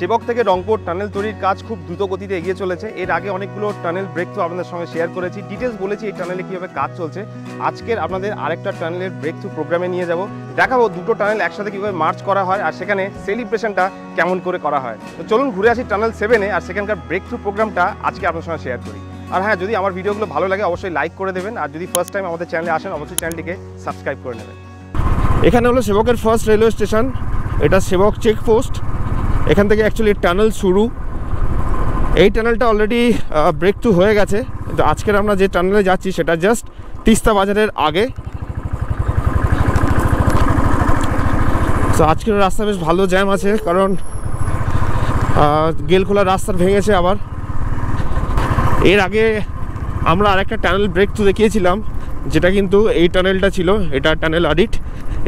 সেবক থেকে রংপুর টানেল তৈরির কাজ খুব দ্রুত গতিতে এগিয়ে চলেছে। এর আগে অনেকগুলো টানেল ব্রেক থ্রু আপনাদের সঙ্গে শেয়ার করেছি, ডিটেলস বলেছি এই টানেলে কীভাবে কাজ চলছে। আজকের আপনাদের আরেকটা টানেলের ব্রেক থ্রু প্রোগ্রামে নিয়ে যাব, দেখাবো দুটো টানেল একসাথে কীভাবে মার্চ করা হয় আর সেখানে সেলিব্রেশনটা কেমন করে করা হয়। তো চলুন ঘুরে আসি টানেল 7-এ আর সেখানকার ব্রেক থ্রু প্রোগ্রামটা আজকে আপনার সঙ্গে শেয়ার করি। আর হ্যাঁ, যদি আমার ভিডিওগুলো ভালো লাগে অবশ্যই লাইক করে দেবেন, আর যদি ফার্স্ট টাইম আমাদের চ্যানেলে আসেন অবশ্যই চ্যানেলটিকে সাবস্ক্রাইব করে নেবেন। এখানে হলো সেবকের ফার্স্ট রেলওয়ে স্টেশন, এটা সেবক চেকপোস্ট। এখান থেকে অ্যাকচুয়ালি টানেল শুরু। এই টানেলটা অলরেডি ব্রেক থ্রু হয়ে গেছে, কিন্তু আজকের আমরা যে টানেলে যাচ্ছি সেটা জাস্ট তিস্তা বাজারের আগে। তো আজকের রাস্তা বেশ ভালো জ্যাম আছে, কারণ গেলখোলা রাস্তা ভেঙেছে আবার। এর আগে আমরা আরেকটা টানেল ব্রেক থ্রু দেখিয়েছিলাম, যেটা কিন্তু এই টানেলটা ছিল, এটা টানেল অডিট।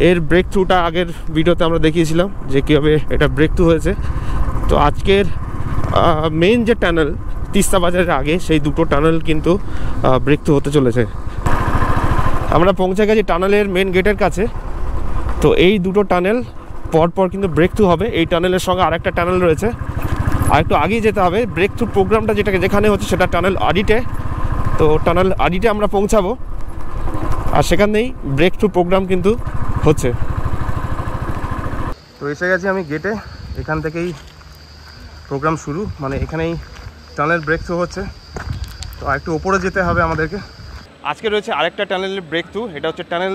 এর ব্রেক থ্রুটা আগের ভিডিওতে আমরা দেখিয়েছিলাম যে কীভাবে এটা ব্রেক থ্রু হয়েছে। তো আজকের মেইন যে টানেল তিস্তা বাজারের আগে, সেই দুটো টানেল কিন্তু ব্রেক থ্রু হতে চলেছে। আমরা পৌঁছে গেছি টানেলের মেন গেটের কাছে। তো এই দুটো টানেল পরপর কিন্তু ব্রেক থ্রু হবে। এই টানেলের সঙ্গে আরেকটা টানেল রয়েছে, আর একটু আগেই যেতে হবে। ব্রেক থ্রু প্রোগ্রামটা যেখানে হচ্ছে সেটা টানেল অডিটে। তো টানেল অডিটে আমরা পৌঁছাবো, আর সেখানেই ব্রেক থ্রু প্রোগ্রাম কিন্তু হচ্ছে। তো এসে গেছি আমি গেটে, এখান থেকেই প্রোগ্রাম শুরু, মানে এখানেই টানেল ব্রেক থ্রু হচ্ছে। তো একটু ওপরে যেতে হবে আমাদেরকে। আজকে রয়েছে আরেকটা টানেলের ব্রেক থ্রু, এটা হচ্ছে টানেল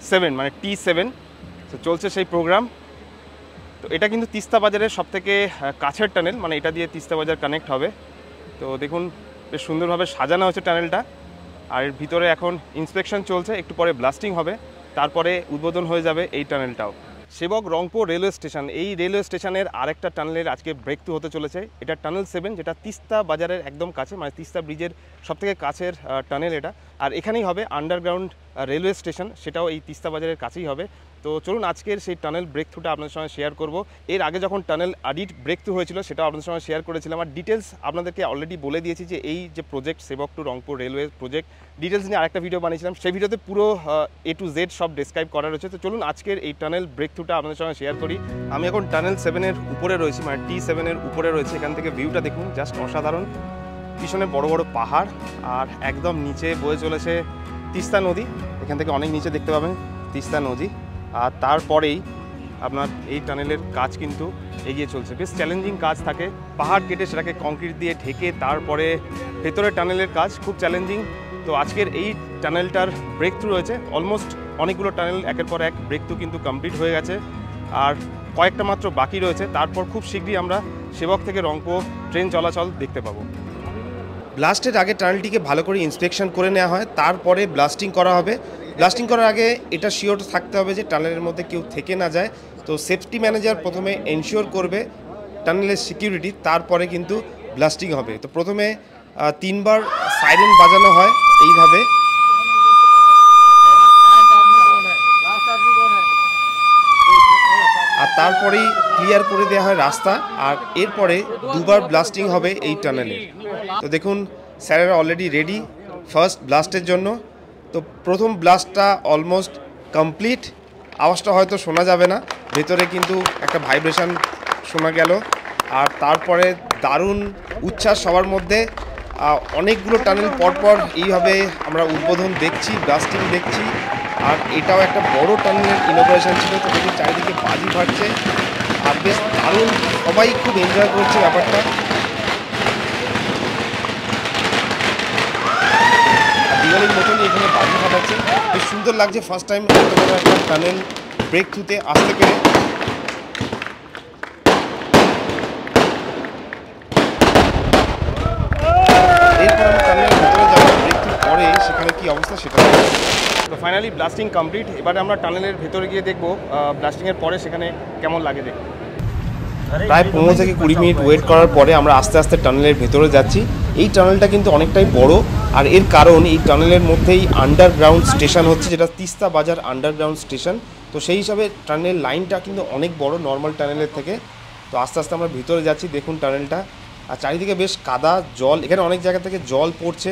7 মানে T7। তো চলছে সেই প্রোগ্রাম। তো এটা কিন্তু তিস্তা বাজারের সবথেকে কাছের টানেল, মানে এটা দিয়ে তিস্তা বাজার কানেক্ট হবে। তো দেখুন বেশ সুন্দরভাবে সাজানো হচ্ছে টানেলটা, আর এর ভিতরে এখন ইন্সপেকশন চলছে, একটু পরে ব্লাস্টিং হবে, তারপরে উদ্বোধন হয়ে যাবে এই টানেলটাও। সেবক রংপুর রেলওয়ে স্টেশন, এই রেলওয়ে স্টেশনের আরেকটা টানেলের আজকে ব্রেক থ্রু হতে চলেছে। এটা টানেল 7, যেটা তিস্তা বাজারের একদম কাছে, মানে তিস্তা ব্রিজের সবথেকে কাছের টানেল এটা। আর এখানেই হবে আন্ডারগ্রাউন্ড রেলওয়ে স্টেশন, সেটাও এই তিস্তা বাজারের কাছেই হবে। তো চলুন আজকের সেই টানেল ব্রেক থ্রুটা আপনাদের সঙ্গে শেয়ার করব। এর আগে যখন টানেল অডিট ব্রেক থ্রু হয়েছিল সেটাও আপনাদের সঙ্গে শেয়ার করেছিলাম, আর ডিটেলস আপনাদেরকে অলরেডি বলে দিয়েছি যে এই যে project Sevoke to Rangpur railway project, details নিয়ে আরেকটা ভিডিও বানিয়েছিলাম, সেই ভিডিওতে পুরো A to Z সব ডেসক্রাইব করা রয়েছে। তো চলুন আজকের এই টানেল ব্রেক থ্রুটা আপনাদের সঙ্গে শেয়ার করি। আমি এখন টানেল 7-এর উপরে রয়েছি, মানে T7-এর উপরে রয়েছে। এখান থেকে ভিউটা দেখুন, জাস্ট অসাধারণ। পিছনে বড় বড় পাহাড়, আর একদম নিচে বয়ে চলেছে তিস্তা নদী। এখান থেকে অনেক নিচে দেখতে পাবেন তিস্তা নদী। আর তারপরেই আপনার এই টানেলের কাজ কিন্তু এগিয়ে চলছে। বেশ চ্যালেঞ্জিং কাজ থাকে, পাহাড় কেটে সেটাকে কংক্রিট দিয়ে ঢেকে তারপরে ভেতরে টানেলের কাজ খুব চ্যালেঞ্জিং। তো আজকের এই টানেলটার ব্রেক থ্রু হয়েছে। অলমোস্ট অনেকগুলো টানেল একের পর এক ব্রেক থ্রু কিন্তু কমপ্লিট হয়ে গেছে, আর কয়েকটা মাত্র বাকি রয়েছে। তারপর খুব শীঘ্রই আমরা সেবক থেকে রংপুর ট্রেন চলাচল দেখতে পাবো। ব্লাস্টের আগে টানেলটিকে ভালো করে ইন্সপেকশন করে নেওয়া হয়, তারপরে ব্লাস্টিং করা হবে। ব্লাস্টিং করার আগে এটা শিওর থাকতে হবে যে টানেলের মধ্যে কেউ থেকে না যায়। তো সেফটি ম্যানেজার প্রথমে এনশিওর করবে টানেলের সিকিউরিটি, তারপরে কিন্তু ব্লাস্টিং হবে। তো প্রথমে 3 বার সাইরেন বাজানো হয় এইভাবে, আর তারপরেই ক্লিয়ার করে দেওয়া হয় রাস্তা, আর এরপরে 2 বার ব্লাস্টিং হবে এই টানেলে। তো দেখুন স্যারেরা অলরেডি রেডি ফার্স্ট ব্লাস্টের জন্য। তো প্রথম ব্লাস্টটা অলমোস্ট কমপ্লিট। আওয়াজটা হয়তো শোনা যাবে না, ভেতরে কিন্তু একটা ভাইব্রেশন শোনা গেল। আর তারপরে দারুণ উচ্ছ্বাস সবার মধ্যে। অনেকগুলো টানেল পরপর এইভাবে আমরা উদ্বোধন দেখছি, ব্লাস্টিং দেখছি। আর এটাও একটা বড় টানেলের ইনোগ্রেশন ছিল। তো দেখুন চারিদিকে বাজি ফাটছে, আর বেশ দারুণ, সবাই খুব এনজয় করছে ব্যাপারটা। দিওয়ালির মতনই এখানে বাজি ফাটাচ্ছে, বেশ সুন্দর লাগছে। ফার্স্ট টাইম এত বড় একটা টানেল ব্রেক থ্রুতে আসতে পেরে। এরপর আমরা টানেলের ভেতরে যাবো, ব্রেক থ্রু পরে সেখানে কী অবস্থা সেটা। তো ফাইনালি ব্লাস্টিং কমপ্লিট। এবারে আমরা টানেলের ভেতরে গিয়ে দেখবো ব্লাস্টিংয়ের পরে সেখানে কেমন লাগে দেখব। প্রায় 15 থেকে 20 মিনিট ওয়েট করার পরে আমরা আস্তে আস্তে টানেলের ভেতরে যাচ্ছি। এই টানেলটা কিন্তু অনেকটাই বড়, আর এর কারণ এই টানেলের মধ্যেই আন্ডারগ্রাউন্ড স্টেশন হচ্ছে, যেটা তিস্তা বাজার আন্ডারগ্রাউন্ড স্টেশন। তো সেই হিসাবে টানেল লাইনটা কিন্তু অনেক বড় নর্মাল টানেলের থেকে। তো আস্তে আস্তে আমরা ভিতরে যাচ্ছি, দেখুন টানেলটা। আর চারিদিকে বেশ কাদা, জল, এখানে অনেক জায়গা থেকে জল পড়ছে।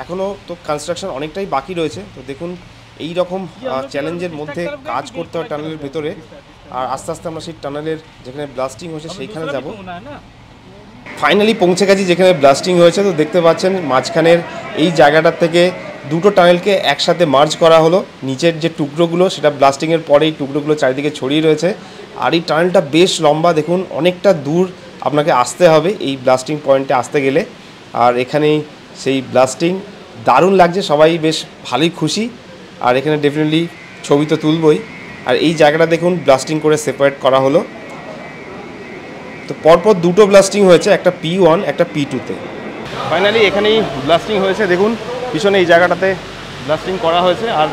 এখনও তো কনস্ট্রাকশন অনেকটাই বাকি রয়েছে। তো দেখুন এই রকম চ্যালেঞ্জের মধ্যে কাজ করতে হয় টানেলের ভেতরে। আর আস্তে আস্তে আমরা সেই টানেলের যেখানে ব্লাস্টিং হয়েছে সেইখানে যাব। ফাইনালি পৌঁছে গেছি যেখানে ব্লাস্টিং হয়েছে। তো দেখতে পাচ্ছেন মাঝখানের এই জায়গাটার থেকে দুটো টানেলকে একসাথে মার্জ করা হলো। নিচের যে টুকরোগুলো সেটা ব্লাস্টিংয়ের পরেই টুকরোগুলো চারিদিকে ছড়িয়ে রয়েছে। আর এই টানেলটা বেশ লম্বা, দেখুন অনেকটা দূর আপনাকে আসতে হবে এই ব্লাস্টিং পয়েন্টে আসতে গেলে। আর এখানেই সেই ব্লাস্টিং, দারুণ লাগছে, সবাই বেশ ভালোই খুশি। আর এখানে ডেফিনেটলি ছবি তো তুলবই। আর এই জায়গাটা দেখুন ব্লাস্টিং করে সেপারেট করা হলো। তো পরপর দুটো ব্লাস্টিং হয়েছে, একটা P1 একটা P2-তে। ফাইনালি এখানেই ব্লাস্টিং হয়েছে, দেখুন পিছনে এই জায়গাটাতে ব্লাস্টিং করা হয়েছে। আর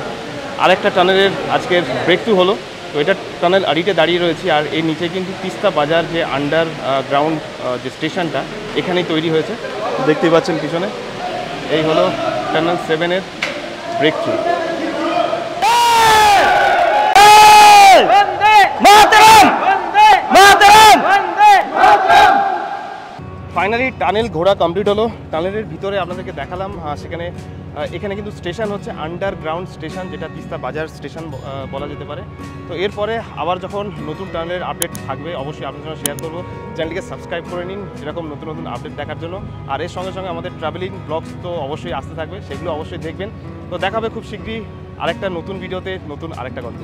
আরেকটা টানেলের আজকের ব্রেক থ্রু হলো। তো এটা টানেল আড়িতে দাঁড়িয়ে রয়েছি। আর এর নিচে কিন্তু তিস্তা বাজার যে আন্ডার গ্রাউন্ড যে স্টেশনটা এখানেই তৈরি হয়েছে, দেখতেই পাচ্ছেন পিছনে। এই হলো টানেল 7-এর ব্রেক থ্রু। ফাইনালি টানেল ঘোরা কমপ্লিট হলো। টানেলের ভিতরে আপনাদেরকে দেখালাম, সেখানে এখানে কিন্তু স্টেশন হচ্ছে আন্ডারগ্রাউন্ড স্টেশন, যেটা তিস্তা বাজার স্টেশন বলা যেতে পারে। তো এরপরে আবার যখন নতুন টানেলের আপডেট থাকবে অবশ্যই আপনাদের সঙ্গে শেয়ার করবো। চ্যানেলটিকে সাবস্ক্রাইব করে নিন এরকম নতুন নতুন আপডেট দেখার জন্য। আর এর সঙ্গে সঙ্গে আমাদের ট্রাভেলিং ব্লগস তো অবশ্যই আসতে থাকবে, সেগুলো অবশ্যই দেখবেন। তো দেখা হবে খুব শীঘ্রই আরেকটা নতুন ভিডিওতে, নতুন আরেকটা গল্প।